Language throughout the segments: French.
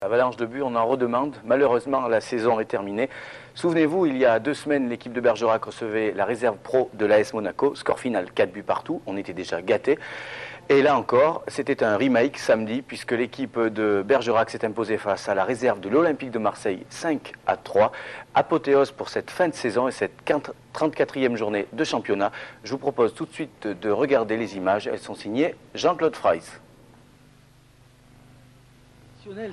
Avalanche de buts, on en redemande. Malheureusement, la saison est terminée. Souvenez-vous, il y a 2 semaines, l'équipe de Bergerac recevait la réserve pro de l'AS Monaco. Score final, 4 buts partout. On était déjà gâtés. Et là encore, c'était un remake samedi, puisque l'équipe de Bergerac s'est imposée face à la réserve de l'Olympique de Marseille, 5-3. Apothéose pour cette fin de saison et cette 34e journée de championnat. Je vous propose tout de suite de regarder les images. Elles sont signées Jean-Claude Freis.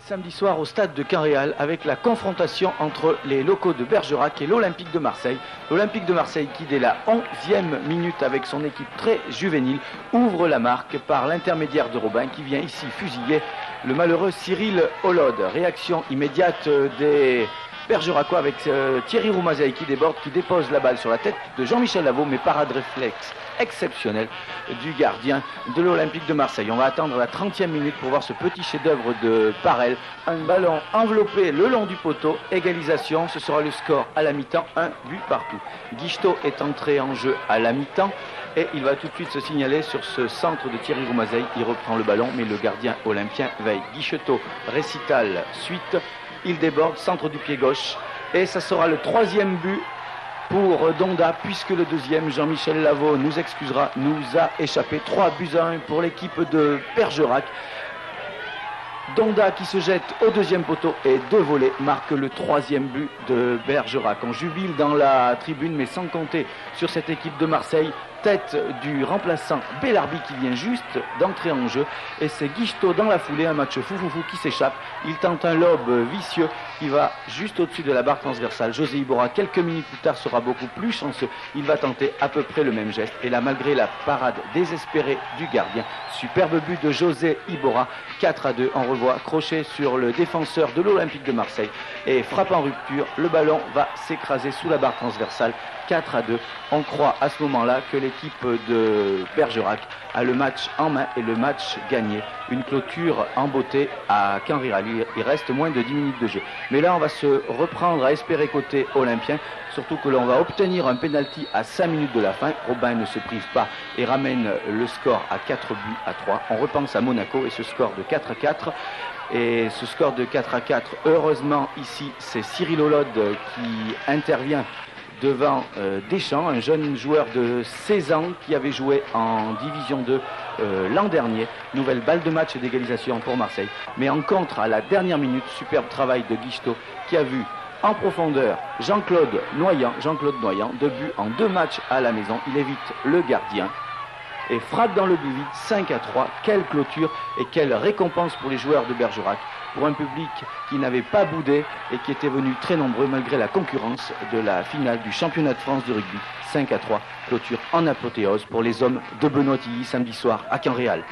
Samedi soir au stade de Canréal avec la confrontation entre les locaux de Bergerac et l'Olympique de Marseille. L'Olympique de Marseille qui dès la 11e minute avec son équipe très juvénile ouvre la marque par l'intermédiaire de Robin qui vient ici fusiller le malheureux Cyril Hollode. Réaction immédiate des Bergeracois avec Thierry Roumazaï qui déborde, qui dépose la balle sur la tête de Jean-Michel Lavaux, mais parade réflexe exceptionnel du gardien de l'Olympique de Marseille. On va attendre la 30e minute pour voir ce petit chef-d'œuvre de Parel. Un ballon enveloppé le long du poteau, égalisation, ce sera le score à la mi-temps, 1 but partout. Guichetot est entré en jeu à la mi-temps et il va tout de suite se signaler sur ce centre de Thierry Roumazaï. Il reprend le ballon, mais le gardien olympien veille. Guichetot, récital, suite, il déborde, centre du pied gauche et ça sera le 3e but pour Donda, puisque le 2e, Jean-Michel Lavaux nous excusera, nous a échappé. 3-1 pour l'équipe de Bergerac. Donda qui se jette au 2e poteau et 2 volets marque le 3e but de Bergerac. On jubile dans la tribune, mais sans compter sur cette équipe de Marseille. Tête du remplaçant Bellarbi qui vient juste d'entrer en jeu et c'est Guichetot dans la foulée, un match fou qui s'échappe. Il tente un lob vicieux qui va juste au-dessus de la barre transversale. José Iborra quelques minutes plus tard sera beaucoup plus chanceux. Il va tenter à peu près le même geste et là, malgré la parade désespérée du gardien, superbe but de José Iborra. 4-2, on revoit crochet sur le défenseur de l'Olympique de Marseille et frappe en rupture, le ballon va s'écraser sous la barre transversale. 4-2, on croit à ce moment-là que l'équipe de Bergerac a le match en main et le match gagné. Une clôture en beauté à Canréal. Il reste moins de 10 minutes de jeu. Mais là, on va se reprendre à espérer côté olympien, surtout que l'on va obtenir un penalty à 5 minutes de la fin. Robin ne se prive pas et ramène le score à 4 buts à 3. On repense à Monaco et ce score de 4-4. Et ce score de 4-4, heureusement ici, c'est Cyril Hollode qui intervient devant Deschamps, un jeune joueur de 16 ans qui avait joué en Division 2 l'an dernier. Nouvelle balle de match et d'égalisation pour Marseille. Mais en contre, à la dernière minute, superbe travail de Guichetot qui a vu en profondeur Jean-Claude Noyant, 2 buts en 2 matchs à la maison. Il évite le gardien et frappe dans le but vide, 5-3. Quelle clôture et quelle récompense pour les joueurs de Bergerac, pour un public qui n'avait pas boudé et qui était venu très nombreux malgré la concurrence de la finale du championnat de France de rugby. 5-3, clôture en apothéose pour les hommes de Benoît Tilly samedi soir à Canréal.